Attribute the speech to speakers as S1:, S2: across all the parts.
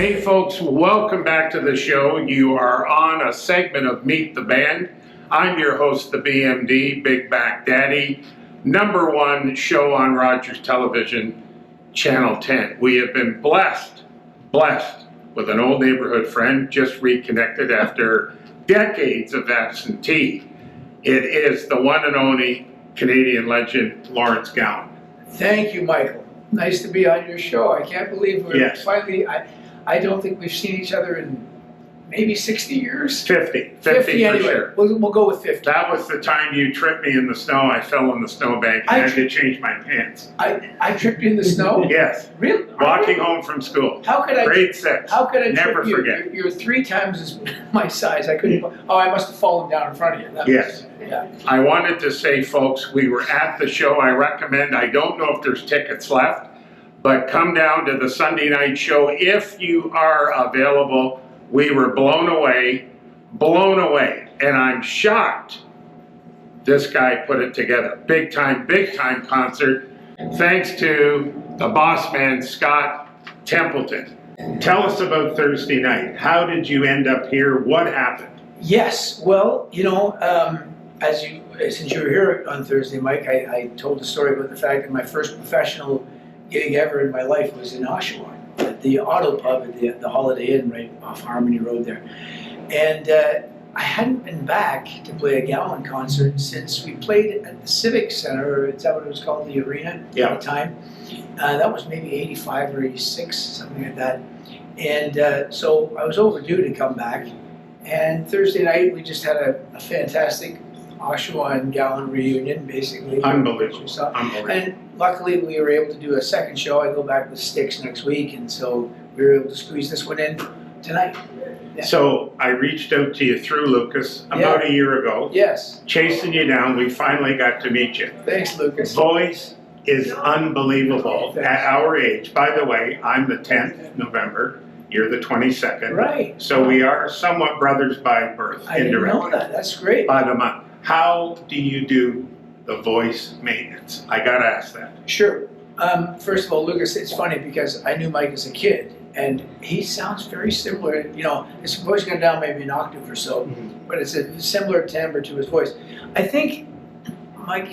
S1: Hey folks, welcome back to the show. You are on a segment of Meet the Band. I'm your host, the BMD, Big Back Daddy, #1 show on Rogers Television, Channel 10. We have been blessed with an old neighborhood friend, just reconnected after decades of absentee. It is the one and only Canadian legend, Lawrence Gowan.
S2: Thank you, Michael. Nice to be on your show. I can't believe we're finally, I don't think we've seen each other in maybe 60 years.
S1: 50
S2: anyway.
S1: sure.
S2: We'll go with 50.
S1: That was the time you tripped me in the snow. I fell in the snowbank and had to change my pants.
S2: I tripped you in the snow?
S1: Yes.
S2: Really?
S1: Walking home from school.
S2: How could I?
S1: Grade 6.
S2: How could I
S1: Never
S2: trip you?
S1: forget.
S2: You're 3 times as my size. I couldn't. Oh, I must have fallen down in front of you.
S1: Yes.
S2: Yeah.
S1: I wanted to say, folks, we were at the show. I recommend, I don't know if there's tickets left, but come down to the Sunday night show if you are available. We were blown away, and I'm shocked this guy put it together. Big time concert, thanks to the boss man, Scott Templeton. Tell us about Thursday night. How did you end up here? What happened?
S2: Yes, well, since you were here on Thursday, Mike, I told the story about the fact that my first professional gig ever in my life was in Oshawa, at the Auto Pub at the Holiday Inn right off Harmony Road there. And I hadn't been back to play a Gowan concert since we played at the Civic Center, or is that what it was called, the arena at the time? That was maybe 85 or 86, something like that. And so I was overdue to come back. And Thursday night, we just had a fantastic Oshawa and Gowan reunion, basically.
S1: Unbelievable.
S2: And luckily, we were able to do a second show. I go back with Styx next week, and so we were able to squeeze this one in tonight. Yeah.
S1: So I reached out to you through Lucas about a year ago.
S2: Yes.
S1: Chasing you down, we finally got to meet you.
S2: Thanks, Lucas.
S1: Voice is unbelievable at our age. By the way, I'm the 10th November. You're the 22nd.
S2: Right.
S1: So we are somewhat brothers by birth,
S2: I didn't know that. That's great.
S1: By the month. How do you do the voice maintenance? I gotta ask that.
S2: Sure. First of all, Lucas, it's funny because I knew Mike as a kid, and he sounds very similar. His voice gone down maybe an octave or so, but it's a similar timbre to his voice. I think, Mike,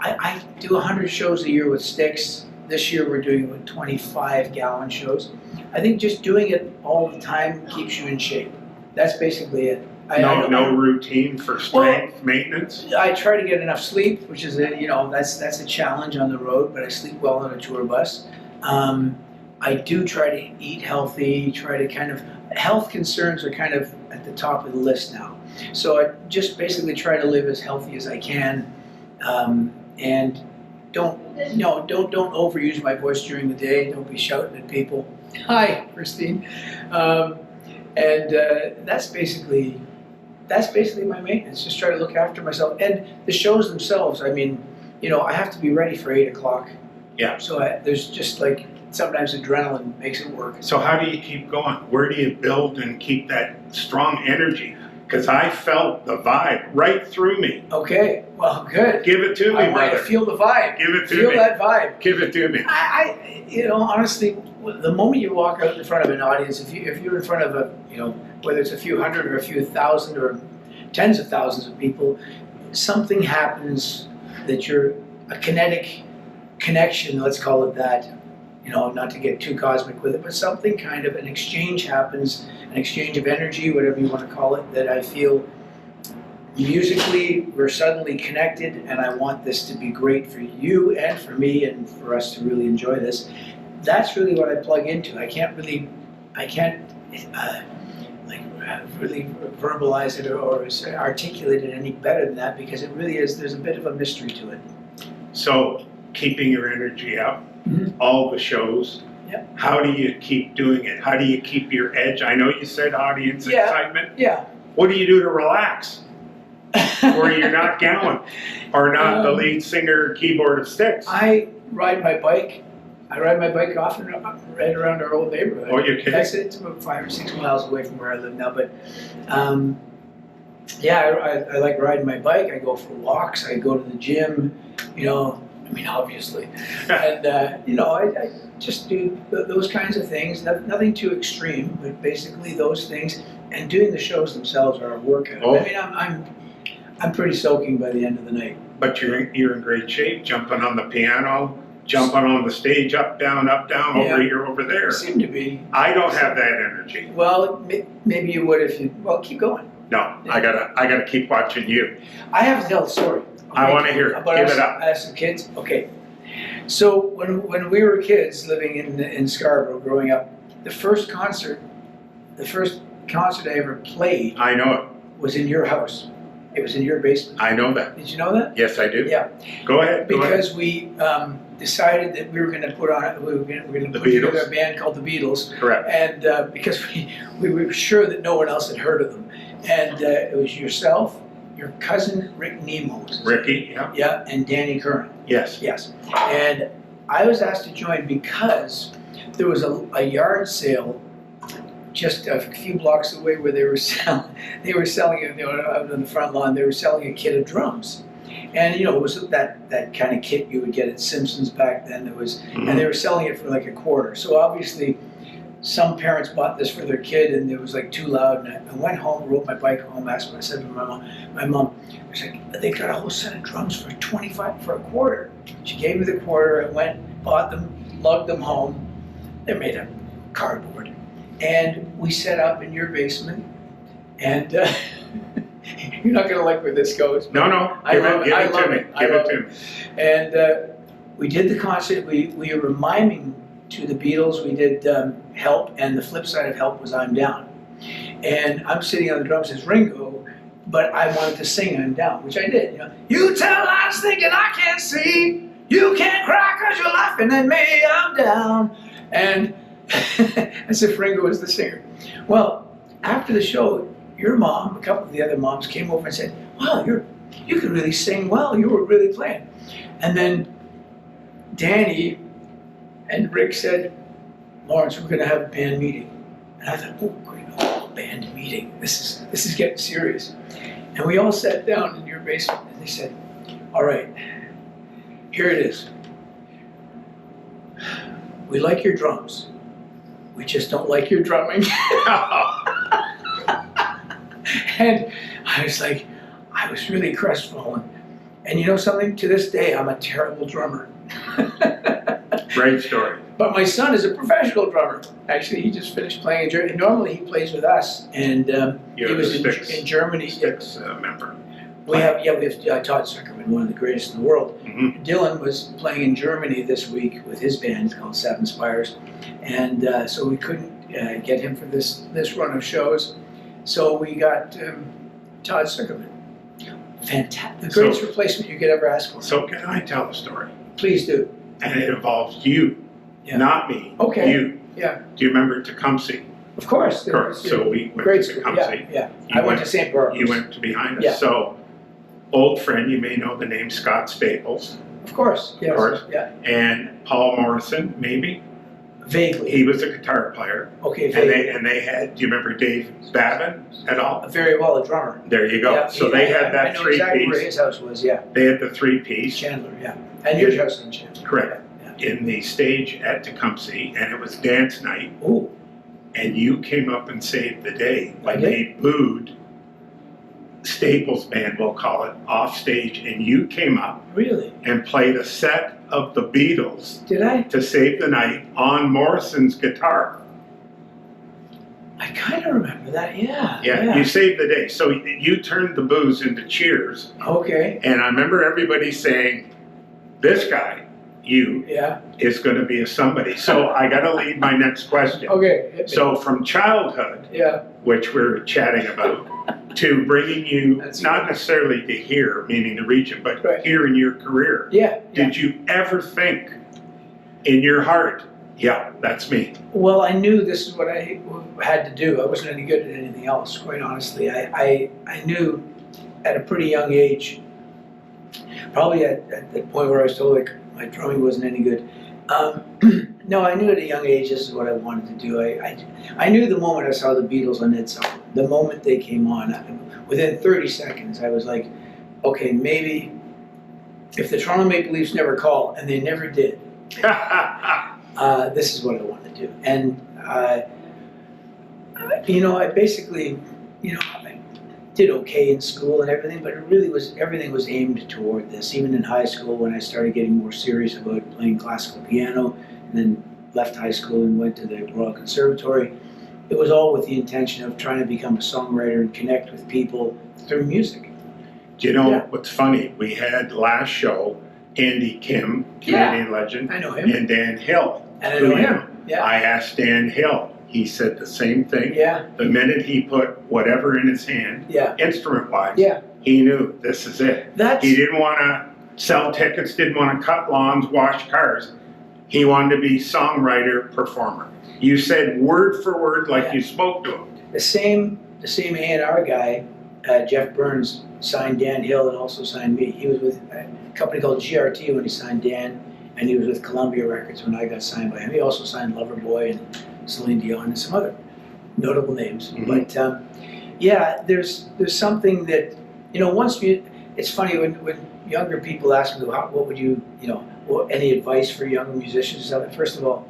S2: I do 100 shows a year with Styx. This year we're doing 25 Gowan shows. I think just doing it all the time keeps you in shape. That's basically it.
S1: No routine for strength maintenance?
S2: I try to get enough sleep, which is that's a challenge on the road, but I sleep well on a tour bus. I do try to eat healthy, health concerns are kind of at the top of the list now. So I just basically try to live as healthy as I can, and don't overuse my voice during the day. Don't be shouting at people. Hi, Christine. That's basically my maintenance. Just try to look after myself. And the shows themselves, I mean, I have to be ready for 8 o'clock.
S1: Yeah.
S2: So there's just sometimes adrenaline makes it work.
S1: So how do you keep going? Where do you build and keep that strong energy? Because I felt the vibe right through me.
S2: Okay, well, good.
S1: Give it to me,
S2: I want
S1: brother.
S2: you to feel the vibe.
S1: Give it to me.
S2: Feel that vibe.
S1: Give it to me.
S2: Honestly, the moment you walk out in front of an audience, if you're in front of whether it's a few hundred or a few thousand or tens of thousands of people, something happens that you're a kinetic connection, let's call it that, not to get too cosmic with it, but something kind of an exchange happens, an exchange of energy, whatever you want to call it, that I feel musically we're suddenly connected, and I want this to be great for you and for me and for us to really enjoy this. That's really what I plug into. I can't really verbalize it or articulate it any better than that, because it really is, there's a bit of a mystery to it.
S1: So keeping your energy up, all the shows, how do you keep doing it? How do you keep your edge? I know you said audience excitement.
S2: Yeah.
S1: What do you do to relax? Where you're not Gowan or not the lead singer keyboard of Styx?
S2: I ride my bike. Often right around our old neighborhood.
S1: Oh, you're kidding?
S2: It's about 5 or 6 miles away from where I live now. But I like riding my bike. I go for walks. I go to the gym. I mean, obviously. And, I just do those kinds of things, nothing too extreme, but basically those things. And doing the shows themselves are a workout.
S1: Oh.
S2: I mean, I'm pretty soaking by the end of the night.
S1: But you're in great shape, jumping on the piano, jumping on the stage, up, down, over here, over there.
S2: Seem to be.
S1: I don't have that energy.
S2: Well, maybe you would if you, keep going.
S1: No, I gotta keep watching you.
S2: I have to tell the story.
S1: I want to hear it.
S2: About
S1: Give
S2: us,
S1: it up.
S2: As some kids. Okay. So when we were kids living in Scarborough growing up, the first concert I ever played
S1: I know it.
S2: was in your house. It was in your basement.
S1: I know that.
S2: Did you know that?
S1: Yes, I do.
S2: Yeah.
S1: Go ahead.
S2: Because we decided that we were going to put together a band called the Beatles.
S1: Correct.
S2: And because we were sure that no one else had heard of them. And it was yourself, your cousin Rick Nemo.
S1: Ricky, yeah.
S2: Yeah, and Danny Curran.
S1: Yes.
S2: Yes. And I was asked to join because there was a yard sale just a few blocks away where they were selling out on the front lawn, they were selling a kit of drums. And it was that kind of kit you would get at Simpsons back then. And they were selling it for like a quarter. So obviously some parents bought this for their kid and it was like too loud. And I went home, rode my bike home, I said to my mom, I was like, they got a whole set of drums for $25 for a quarter. She gave me the quarter, I went, bought them, lugged them home. They're made of cardboard. And we set up in your basement, and you're not gonna like where this goes.
S1: No, give it to me. Give it to me.
S2: And we did the concert. We were miming to the Beatles. We did Help, and the flip side of Help was I'm Down. And I'm sitting on the drums as Ringo, but I wanted to sing I'm Down, which I did. You tell lies thinking I can't see. You can't cry 'cause you're laughing at me. I'm down. And as if Ringo was the singer. Well, after the show, your mom, a couple of the other moms came over and said, wow, you can really sing well, you were really playing. And then Danny and Rick said, Lawrence, we're gonna have a band meeting. And I thought, oh, great, band meeting, this is getting serious. And we all sat down in your basement and they said, all right, here it is. We like your drums. We just don't like your drumming. And I was like, I was really crestfallen. And you know something? To this day, I'm a terrible drummer.
S1: Great story.
S2: But my son is a professional drummer. Actually, he just finished playing in Germany. Normally, he plays with us, and he was in Germany.
S1: Styx member.
S2: We have Todd Zuckerman, one of the greatest in the world.
S1: Mm-hmm.
S2: Dylan was playing in Germany this week with his band called Seven Spires, and so we couldn't get him for this run of shows. So we got Todd Zuckerman. Fantastic, the greatest replacement you could ever ask for.
S1: So can I tell the story?
S2: Please do.
S1: And it involves you, not me.
S2: Okay.
S1: You.
S2: Yeah.
S1: Do you remember Tecumseh?
S2: Of course.
S1: So we went
S2: great
S1: to
S2: school.
S1: Tecumseh.
S2: Yeah. I went to St. Barbara's.
S1: You went to behind us.
S2: Yeah.
S1: So, old friend, you may know the name Scott Staples.
S2: Of course. Yes.
S1: Of course.
S2: Yeah.
S1: And Paul Morrison, maybe.
S2: Vaguely.
S1: He was a guitar player.
S2: Okay. Vaguely.
S1: And they had. Do you remember Dave Babin at all?
S2: Very well, a drummer.
S1: There you go.
S2: Yeah,
S1: so they had that
S2: I know
S1: three-piece.
S2: exactly where his house was. Yeah.
S1: They had the three-piece.
S2: Chandler. Yeah. And your house in Chandler.
S1: Correct.
S2: Yeah.
S1: In the stage at Tecumseh, and it was dance night.
S2: Ooh.
S1: And you came up and saved the day when
S2: I did?
S1: they booed Staples Band, we'll call it, off stage, and you came up
S2: Really?
S1: and played a set of the Beatles
S2: Did I?
S1: to save the night on Morrison's guitar.
S2: I kind of remember that. Yeah.
S1: Yeah, you saved the day. So you turned the boos into cheers,
S2: Okay.
S1: and I remember everybody saying, this guy, you,
S2: Yeah.
S1: is going to be a somebody. So I got to lead my next question.
S2: Okay. Hit me.
S1: So from childhood,
S2: Yeah.
S1: which we're chatting about, to bringing you,
S2: That's
S1: not
S2: good.
S1: necessarily to here, meaning the region, but
S2: Right.
S1: here in your career.
S2: Yeah.
S1: Did you ever think in your heart, yeah, that's me?
S2: Well, I knew this is what I had to do. I wasn't any good at anything else, quite honestly. I knew at a pretty young age, probably at the point where I was told like my drumming wasn't any good. No, I knew at a young age this is what I wanted to do. I knew the moment I saw the Beatles on Ed Sullivan, the moment they came on, within 30 seconds, I was like, okay, maybe if the Toronto Maple Leafs never call, and they never did, this is what I want to do. And I basically, I did okay in school and everything, but everything was aimed toward this. Even in high school, when I started getting more serious about playing classical piano, and then left high school and went to the Royal Conservatory, it was all with the intention of trying to become a songwriter and connect with people through music.
S1: Do you know what's funny? We had last show Andy Kim, Canadian legend,
S2: I know him.
S1: and Dan Hill.
S2: And I know him. Yeah.
S1: I asked Dan Hill. He said the same thing.
S2: Yeah.
S1: The minute he put whatever in his hand, instrument-wise, he knew this is it. He didn't want to sell tickets, didn't want to cut lawns, wash cars. He wanted to be songwriter, performer. You said word for word like you spoke to him.
S2: The same A&R guy, Jeff Burns, signed Dan Hill and also signed me. He was with a company called GRT when he signed Dan, and he was with Columbia Records when I got signed by him. He also signed Loverboy and Celine Dion and some other notable names.
S1: Mm-hmm.
S2: But there's something that, it's funny when younger people ask me, what would you, any advice for young musicians? First of all,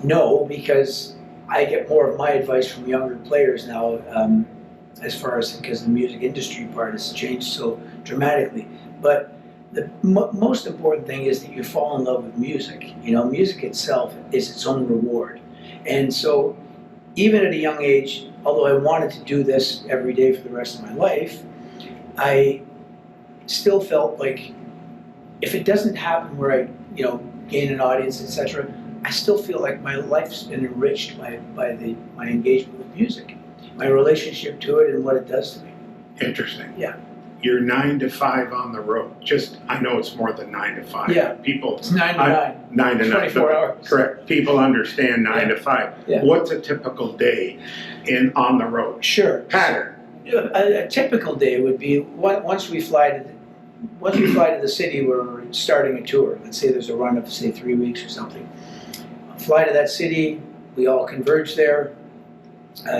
S2: no, because I get more of my advice from younger players now, as far as because the music industry part has changed so dramatically. But the most important thing is that you fall in love with music. Music itself is its own reward. And so even at a young age, although I wanted to do this every day for the rest of my life, I still felt like if it doesn't happen where I, gain an audience, etc., I still feel like my life's been enriched by my engagement with music, my relationship to it and what it does to me.
S1: Interesting.
S2: Yeah.
S1: You're 9 to 5 on the road. I know it's more than 9 to 5.
S2: Yeah.
S1: People.
S2: It's 9 to 9.
S1: 9 to 9.
S2: 24 hours.
S1: Correct. People understand 9 to 5.
S2: Yeah.
S1: What's a typical day on the road?
S2: Sure.
S1: Pattern.
S2: A typical day would be once we fly to the city where we're starting a tour. Let's say there's a run of, say, 3 weeks or something. Fly to that city, we all converge there.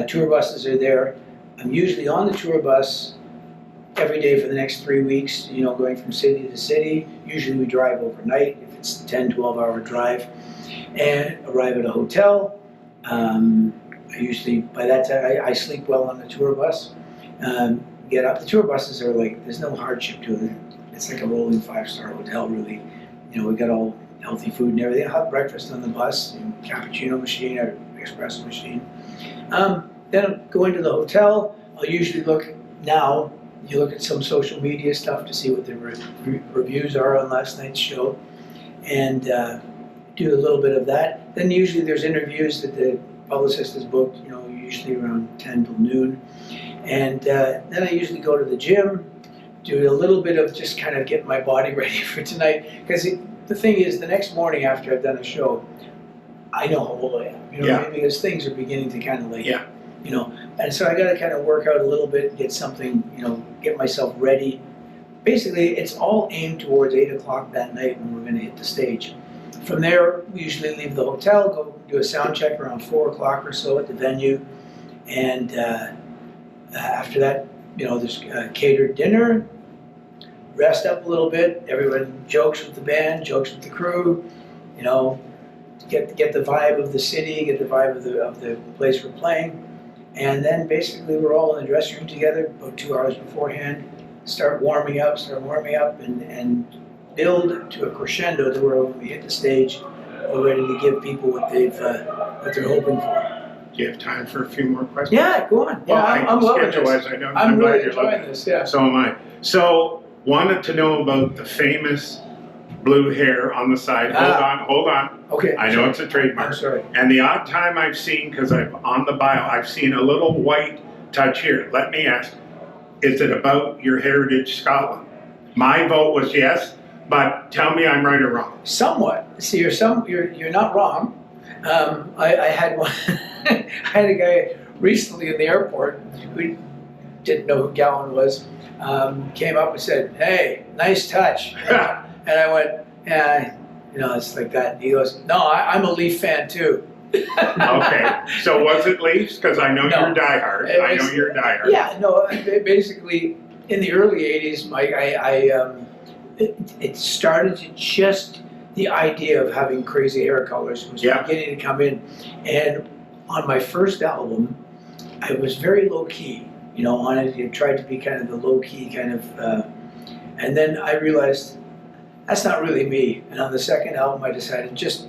S2: Tour buses are there. I'm usually on the tour bus every day for the next 3 weeks, going from city to city. Usually we drive overnight, if it's a 10, 12-hour drive, and arrive at a hotel. I usually, by that time, I sleep well on the tour bus. Get up. The tour buses are like, there's no hardship to it. It's like a rolling 5-star hotel, really. We got all healthy food and everything. Hot breakfast on the bus, cappuccino machine or espresso machine. Then I'll go into the hotel. I'll usually you look at some social media stuff to see what the reviews are on last night's show, and do a little bit of that. Then usually there's interviews that the publicist has booked, usually around 10 till noon. And then I usually go to the gym, do a little bit of just kind of getting my body ready for tonight. Because the thing is, the next morning after I've done a show, I know how old I am, because things are beginning to kind of like, and so I got to kind of work out a little bit, get something, get myself ready. Basically, it's all aimed towards 8 o'clock that night when we're going to hit the stage. From there, we usually leave the hotel, go do a sound check around 4 o'clock or so at the venue, and after that, there's catered dinner, rest up a little bit, everyone jokes with the band, jokes with the crew, get the vibe of the city, get the vibe of the place we're playing. And then basically we're all in the dressing room together about 2 hours beforehand, start warming up and build to a crescendo to where when we hit the stage, we're ready to give people what they're hoping for.
S1: Do you have time for a few more questions?
S2: Yeah, go on. Yeah, I'm loving this. I'm really enjoying this, yeah.
S1: So am I. So, wanted to know about the famous blue hair on the side. Hold on.
S2: Okay.
S1: I know it's a trademark.
S2: I'm sorry.
S1: And the odd time I've seen, because I'm on the bio, I've seen a little white touch here. Let me ask, is it about your heritage Scotland? My vote was yes, but tell me I'm right or wrong.
S2: Somewhat. See, you're not wrong. I had one. I had a guy recently in the airport who didn't know who Gowan was. Came up and said, "Hey, nice touch." And I went, "Yeah, it's like that." And he goes, "No, I'm a Leaf fan too."
S1: Okay, so was it Leafs? Because I know you're diehard.
S2: Yeah, no. Basically, in the early '80s, it started to just, the idea of having crazy hair colors was beginning to come in. And on my first album, I was very low key, you know, on it. I tried to be kind of the low key kind of, and then I realized that's not really me. And on the second album, I decided just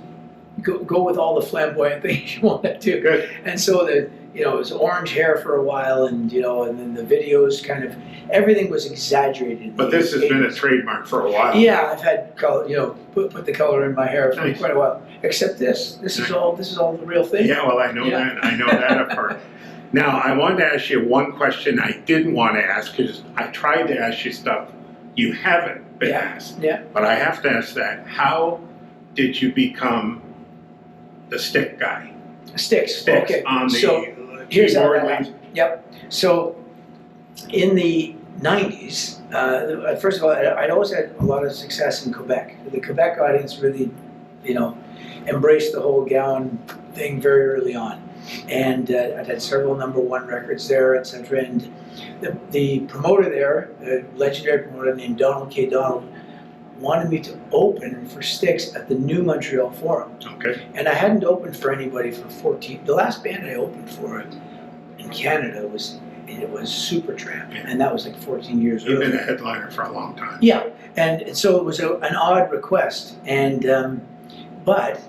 S2: go with all the flamboyant things you want to do.
S1: Good.
S2: And so it was orange hair for a while, and and then the videos kind of, everything was exaggerated.
S1: But this has been a trademark for a while.
S2: Yeah, I've had color, put the color in my hair for
S1: Nice.
S2: quite a while. Except this is all the real thing.
S1: Yeah, well, I know that. I know that apart. Now, I wanted to ask you one question I didn't want to ask, because I tried to ask you stuff you haven't been asked.
S2: Yeah.
S1: But I have to ask that. How did you become the stick guy?
S2: Styx.
S1: Styx
S2: Okay.
S1: on the
S2: So here's how
S1: keyboard
S2: that
S1: leads?
S2: happened. Yep. So in the 90s, first of all, I'd always had a lot of success in Quebec. The Quebec audience really, embraced the whole Gowan thing very early on. And I'd had several #1 records there, etc. And the promoter there, a legendary promoter named Donald K. Donald, wanted me to open for Styx at the New Montreal Forum.
S1: Okay.
S2: And I hadn't opened for anybody for 14. The last band I opened for in Canada was Supertramp, and that was like 14 years
S1: You've
S2: earlier.
S1: been a headliner for a long time.
S2: Yeah, and so it was an odd request, and but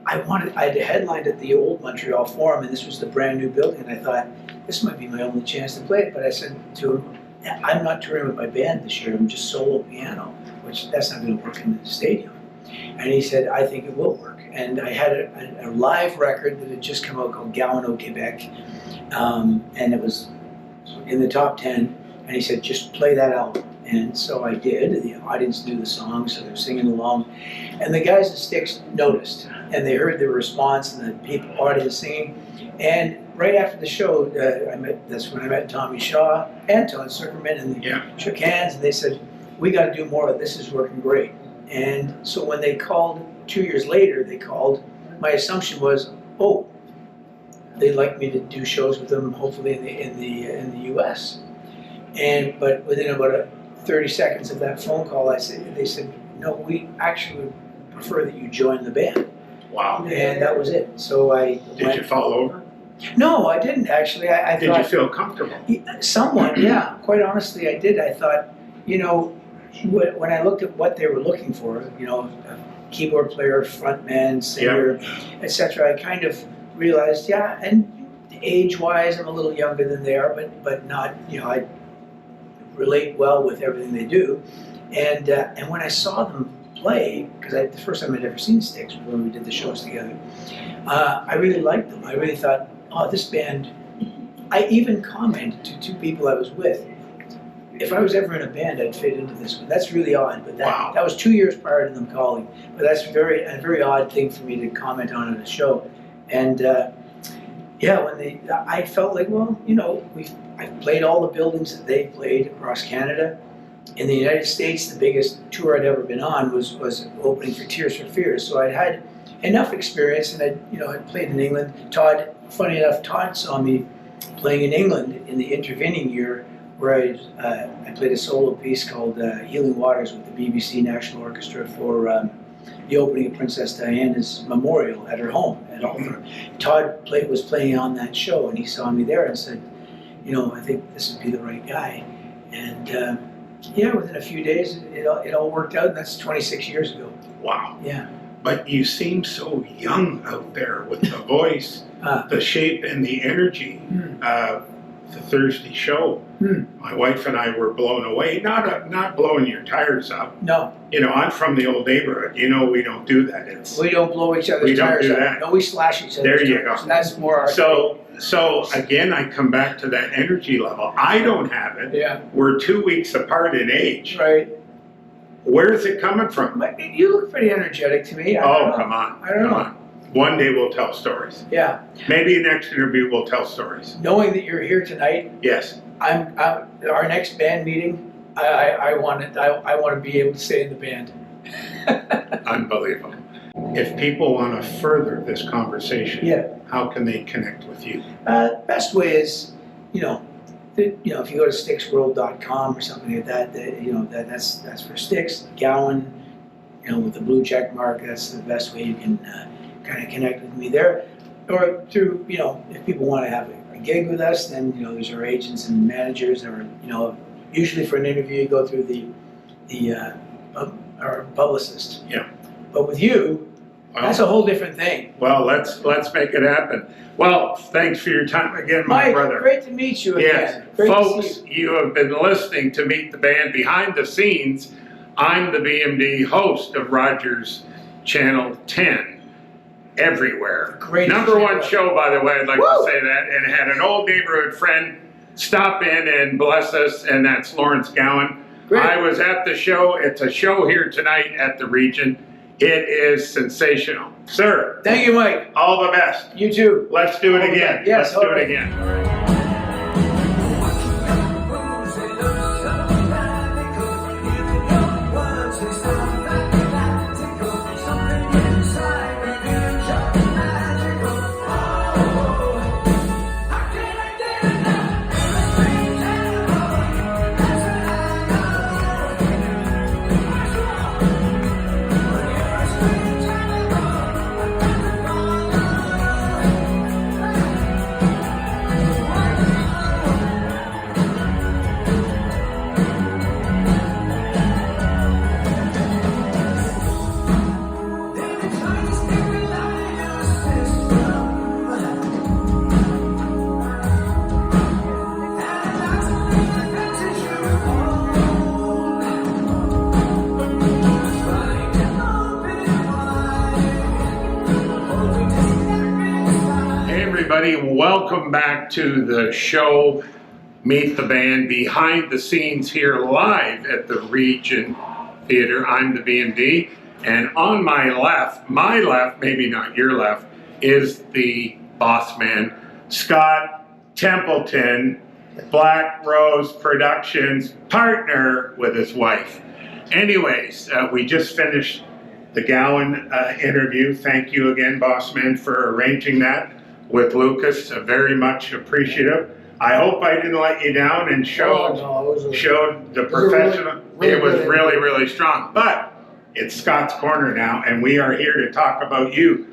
S2: I'd headlined at the old Montreal Forum, and this was the brand new building, and I thought this might be my only chance to play it. But I said to him, I'm not touring with my band this year. I'm just solo piano, which that's not going to work in the stadium. And he said, I think it will work. And I had a live record that had just come out called Gowan au Québec, and it was in the top 10. And he said, just play that album. And so I did. The audience knew the song, so they were singing along. And the guys at Styx noticed, and they heard the response and the audience singing. And right after the show, that's when I met Tommy Shaw and Todd Zuckerman, and they shook hands, and they said, we got to do more of this. This is working great. And so when they called 2 years later, my assumption was, oh, they'd like me to do shows with them, hopefully in the U.S. But within about 30 seconds of that phone call, they said, no, we actually would prefer that you join the band.
S1: Wow.
S2: And that was it. So
S1: Did you fall over?
S2: No, I didn't actually. I
S1: Did
S2: thought,
S1: you feel comfortable?
S2: Somewhat, yeah. Quite honestly, I did. I thought, when I looked at what they were looking for, a keyboard player, frontman, singer, etc., I kind of realized, and age-wise, I'm a little younger than they are, but not, I relate well with everything they do. And when I saw them play, because the first time I'd ever seen Styx was when we did the shows together, I really liked them. I really thought, oh, this band. I even commented to two people I was with, if I was ever in a band, I'd fit into this one. That's really odd, but that was 2 years prior to them calling. But that's a very odd thing for me to comment on at a show. And I felt like, well, I've played all the buildings that they've played across Canada. In the United States, the biggest tour I'd ever been on was opening for Tears for Fears. So I'd had enough experience, and I'd played in England. Funny enough, Todd saw me playing in England in the intervening year, where I played a solo piece called Healing Waters with the BBC National Orchestra for the opening of Princess Diana's memorial at her home at Althorp. Todd was playing on that show, and he saw me there and said, I think this would be the right guy. And within a few days, it all worked out, and that's 26 years ago.
S1: Wow.
S2: Yeah.
S1: But you seem so young out there with the voice, the shape, and the energy. The Thursday show, my wife and I were blown away. Not blowing your tires up.
S2: No.
S1: I'm from the old neighborhood. We don't do that.
S2: We don't blow each other's tires up.
S1: That.
S2: No, we slash each other's
S1: tires. There you
S2: go.
S1: go.
S2: That's more our
S1: So again, I come back to that energy level. I don't have it.
S2: Yeah.
S1: We're 2 weeks apart in age.
S2: Right.
S1: Where is it coming from?
S2: You look pretty energetic to me.
S1: Come on.
S2: I don't know.
S1: One day we'll tell stories.
S2: Yeah.
S1: Maybe next interview we'll tell stories.
S2: Knowing that you're here tonight.
S1: Yes.
S2: Our next band meeting. I want to be able to stay in the band.
S1: Unbelievable. If people want to further this conversation, how can they connect with you?
S2: Best way is, if you go to styxworld.com or something like that, that's for Styx. Gowan, with the blue check mark, that's the best way you can kind of connect with me there. Or through, if people want to have a gig with us, then, there's our agents and managers, or, usually for an interview, you go through our publicist.
S1: Yeah.
S2: But with you, that's a whole different thing.
S1: Well, let's make it happen. Well, thanks for your time again, my
S2: Mike,
S1: brother.
S2: great to meet you again.
S1: Yes,
S2: Great to
S1: folks,
S2: see
S1: you have been listening to Meet the Band Behind the Scenes. I'm the BMD host of Rogers Channel 10 everywhere.
S2: Great
S1: Number one
S2: show.
S1: show, by the way, I'd like
S2: Woo!
S1: to say that, and had an old neighborhood friend stop in and bless us, and that's Lawrence Gowan.
S2: Great.
S1: I was at the show. It's a show here tonight at the Regent. It is sensational. Sir,
S2: Thank you, Mike.
S1: all the best.
S2: You too.
S1: Let's do it again.
S2: Yes,
S1: Let's do
S2: all
S1: it
S2: right.
S1: again. Everybody, welcome back to the show, Meet the Band, behind the scenes here live at the Regent Theatre. I'm the BMD, and on my left, maybe not your left, is the boss man, Scott Templeton, Blackrose Productions partner with his wife. Anyways, we just finished the Gowan interview. Thank you again, boss man, for arranging that with Lucas. Very much appreciative. I hope I didn't let you down and showed the professional. It was really, really strong. But it's Scott's Corner now, and we are here to talk about you.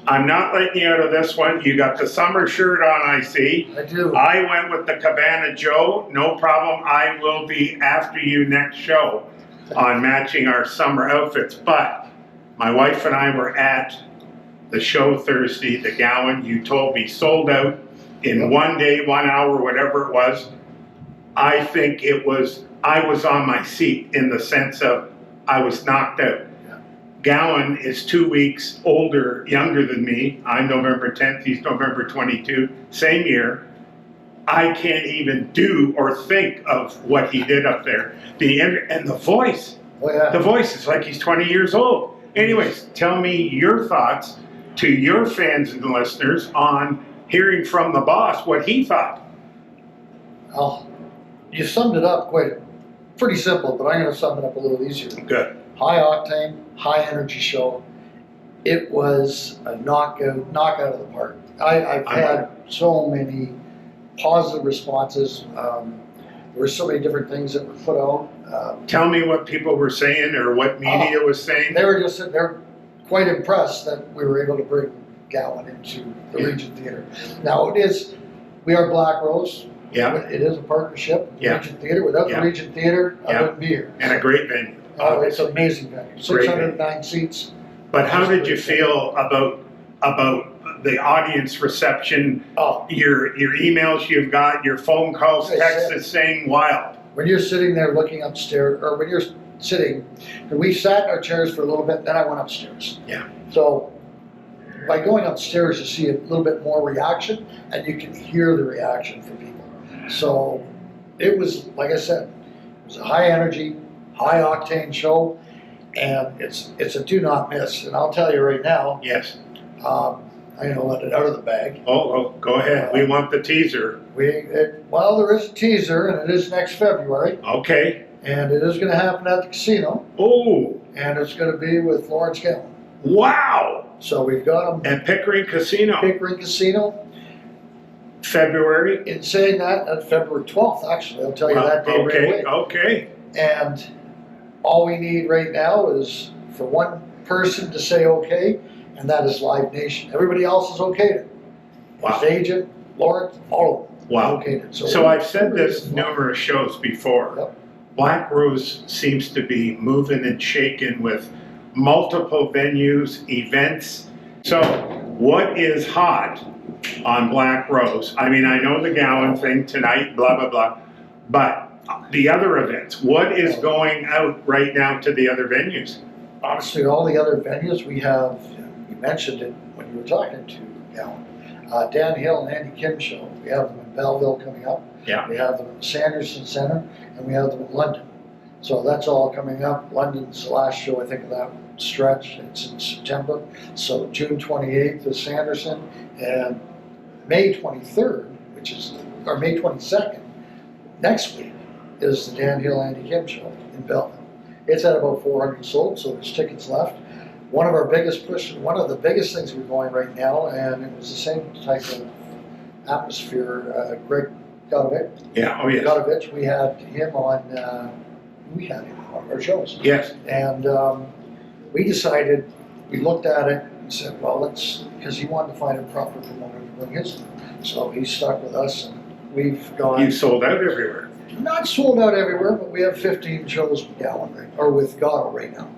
S1: I'm not letting you out of this one. You got the summer shirt on, I see.
S3: I do.
S1: I went with the Cabana Joe. No problem. I will be after you next show on matching our summer outfits. But my wife and I were at the show Thursday, the Gowan. You told me sold out in 1 day, 1 hour, whatever it was. I think I was on my seat in the sense of I was knocked out. Gowan is 2 weeks younger than me. I'm November 10th, he's November 22, same year. I can't even do or think of what he did up there. And the voice, the voice is like he's 20 years old. Anyways, tell me your thoughts to your fans and listeners on hearing from the boss what he thought.
S3: Well, you summed it up pretty simple, but I'm going to sum it up a little easier.
S1: Good.
S3: High octane, high energy show. It was a knockout of the park. I've had so many positive responses. There were so many different things that were put out.
S1: Tell me what people were saying or what media was saying.
S3: They're quite impressed that we were able to bring Gowan into the Regent Theatre. Now we are Blackrose.
S1: Yeah.
S3: It is a partnership with
S1: Yeah.
S3: Regent Theatre. Without
S1: Yeah.
S3: the Regent Theatre, I
S1: Yeah.
S3: wouldn't be here.
S1: And a great venue.
S3: It's an amazing venue. 609 seats.
S1: But how did you feel about the audience reception?
S3: Oh,
S1: Your emails you've got, your phone calls, texts saying wild.
S3: when you're sitting there looking upstairs, or when you're sitting, and we sat in our chairs for a little bit, then I went upstairs.
S1: Yeah.
S3: So by going upstairs, you see a little bit more reaction, and you can hear the reaction from people. So it was, like I said, it was a high energy, high octane show, and it's a do not miss. And I'll tell you right now,
S1: Yes.
S3: I'm gonna let it out of the bag.
S1: Oh, go ahead. We want the teaser.
S3: Well, there is a teaser, and it is next February,
S1: Okay.
S3: and it is gonna happen at the casino,
S1: Oh,
S3: and it's gonna be with Lawrence Gowan.
S1: wow.
S3: So we've got them
S1: At Pickering Casino.
S3: Pickering Casino.
S1: February?
S3: In saying that, on February 12th, actually, I'll tell you that day right away.
S1: Okay.
S3: And all we need right now is for one person to say okay, and that is Live Nation. Everybody else is okayed it.
S1: Wow.
S3: His agent, Lawrence, all of them.
S1: Wow.
S3: Okayed it.
S1: So I've said this numerous shows before.
S3: Yep.
S1: Blackrose seems to be moving and shaking with multiple venues, events. So what is hot on Blackrose? I mean, I know the Gowan thing tonight, blah, blah, blah, but the other events, what is going out right now to the other venues?
S3: Honestly, all the other venues we have, you mentioned it when you were talking to Gowan. Dan Hill and Andy Kim show. We have them in Belleville coming up.
S1: Yeah.
S3: We have them in Sanderson Center, and we have them in London. So that's all coming up. London's the last show, I think, of that stretch. It's in September. So June 28th is Sanderson, and May 23rd, or May 22nd, next week, is the Dan Hill Andy Kim show in Belleville. It's at about 400 sold, so there's tickets left. One of the biggest things we're going right now, and it was the same type of atmosphere, Greg Godovic.
S1: Yeah, oh yes.
S3: Godovic, we had him on our shows.
S1: Yes.
S3: And we decided, we looked at it and said, well, because he wanted to find a proper promoter to bring his in. So he stuck with us, and we've gone.
S1: You sold out everywhere.
S3: Not sold out everywhere, but we have 15 shows with Gowan, or with Gatto right now.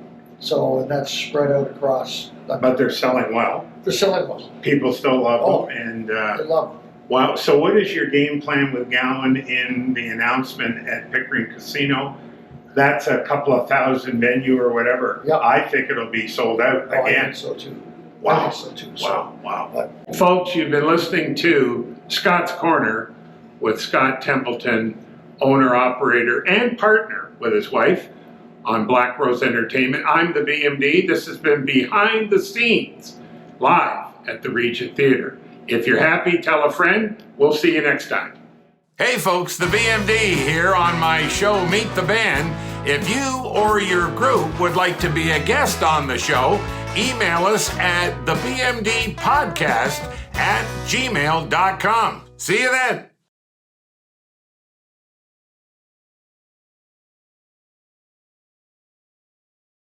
S3: So, and that's spread out across.
S1: But they're selling well.
S3: They're selling well.
S1: People still love
S3: Oh,
S1: them. And
S3: They love them.
S1: wow. So what is your game plan with Gowan in the announcement at Pickering Casino? That's a couple of thousand venue or whatever.
S3: Yeah.
S1: I think it'll be sold out
S3: Oh, I
S1: again.
S3: think so too.
S1: Wow.
S3: I think so too. So,
S1: Wow. Folks, you've been listening to Scott's Corner with Scott Templeton, owner, operator, and partner with his wife on Blackrose Entertainment. I'm the BMD. This has been Behind the Scenes, live at the Regent Theatre. If you're happy, tell a friend. We'll see you next time. Hey folks, the BMD here on my show Meet the Band. If you or your group would like to be a guest on the show, email us at thebmdpodcast@gmail.com. See you then.